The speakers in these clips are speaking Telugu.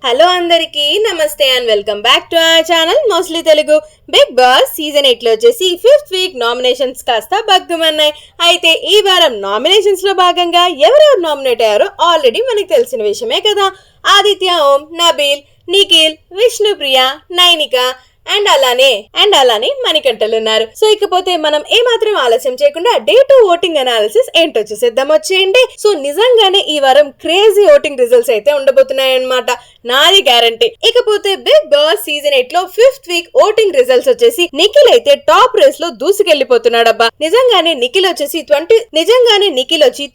హలో అందరికి నమస్తే and welcome back to our channel mostly Telugu. Bigg Boss season 8 లో వచ్చేసి 5th వీక్ నామినేషన్స్ కాస్త బగ్గుమన్నాయి. అయితే ఈ వారం నామినేషన్స్ లో భాగంగా ఎవరెవరు నామినేట్ అయ్యారో ఆల్రెడీ మనకి తెలిసిన విషయమే కదా. ఆదిత్య ఓం, నబీల్, నిఖిల్, విష్ణుప్రియ, నైనిక అండ్ అలానే మణికంఠలు ఉన్నారు. సో ఇకపోతే మనం ఏమాత్రం ఆలస్యం చేయకుండా డే 2 ఓటింగ్ అనాలిసిస్ ఏంటో చూసేద్దాం వచ్చేయండి. సో నిజంగానే ఈ వారం క్రేజీ ఓటింగ్ రిజల్ట్స్ అయితే ఉండబోతున్నాయి అన్నమాట, నాది గ్యారంటీ. ఇకపోతే బిగ్ బాస్ సీజన్ 8 లో 5th వీక్ ఓటింగ్ రిజల్ట్స్ వచ్చేసి నిఖిల్ అయితే టాప్ రేస్ లో దూసుకెళ్లిపోతున్నాడబ్బా. నిజంగానే నిఖిల్ వచ్చి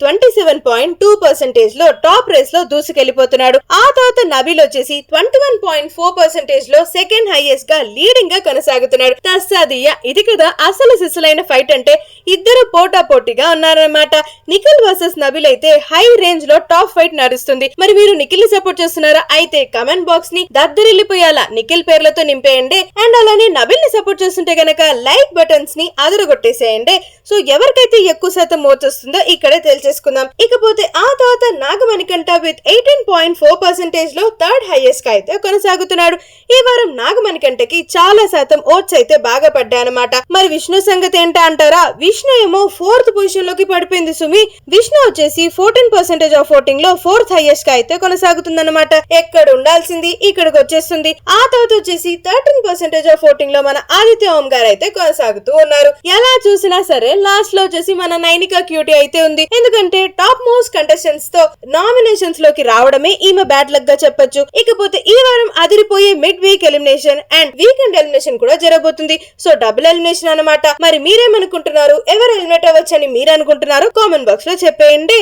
27.2% లో టాప్ రేస్ లో దూసుకెళ్లిపోతున్నాడు. ఆ తర్వాత నబీల్ వచ్చేసి 21.4% లో సెకండ్ హైయెస్ట్ గా లీడింగ్ గా కొనసాగుతున్నాడు. తస్సాదియ్య, ఇది కదా అసలు సిసలైన ఫైట్ అంటే. ఇద్దరు పోటాపోటీగా ఉన్నారన్నమాట. నిఖిల్ వర్సెస్ నబీల్ అయితే హై రేంజ్ లో టాప్ ఫైట్ నడుస్తుంది. మరి మీరు నిఖిల్ ని సపోర్ట్ చేస్తున్నారా? అయితే కమెంట్ బాక్స్ ని దద్దరిల్లిపోయేలా నిఖిల్ పేర్లతో నింపేయండి. అండ్ అలానే నబీల్ ని సపోర్ట్ చేస్తుంటే గనక లైక్ బటన్స్ ని అదరగొట్టేసేయండి. సో ఎవరికైతే ఎక్కువ శాతం ఓట్స్ వస్తుందో ఇక్కడే తెలిసేసుకుందాం. ఇకపోతే ఆ తర్వాత నాగమణికంఠ విత్ 18.4% లో థర్డ్ హైయెస్ట్ గా అయితే కొనసాగుతున్నాడు. ఈ వారం నాగమణికంఠకి చాలా శాతం ఓట్స్ అయితే బాగా పడ్డాయన్నమాట. మరి విష్ణు సంగతి ఏంటా అంటారా? విష్ణు ఏమో 4th పొజిషన్ లోకి పడిపోయింది సుమి. విష్ణు వచ్చేసి 14% ఆఫ్ ఓటింగ్ లో 4th హైయెస్ట్ గా అయితే కొనసాగుతుందన్నమాట. ఎక్కడ ఉండాల్సింది ఇక్కడికి వచ్చేస్తుంది. ఆ తర్వాత వచ్చేసి 13% ఆఫ్ ఓటింగ్ లో మన ఆదిత్య ఓం గారు అయితే కొనసాగుతూ ఉన్నారు. ఎలా చూసినా సరే లాస్ట్ లో వచ్చేసి మన నైనిక క్యూటీ అయితే ఉంది. ఎందుకంటే టాప్ మోస్ట్ కంటెస్టెంట్స్ తో నామినేషన్స్ లోకి రావడమే ఈమె బ్యాడ్ లక్ గా చెప్పొచ్చు. ఇకపోతే ఈ వారం అదిరిపోయే mid week elimination and weekend elimination కూడా జరగబోతుంది. సో డబుల్ ఎలిమినేషన్ అన్నమాట. మరి మీరేమనుకుంటున్నారు? ఎవరు ఎలిమినేట్ అవ్వచ్చని మీరు అనుకుంటున్నారు? కామెంట్ బాక్స్ లో చెప్పేయండి.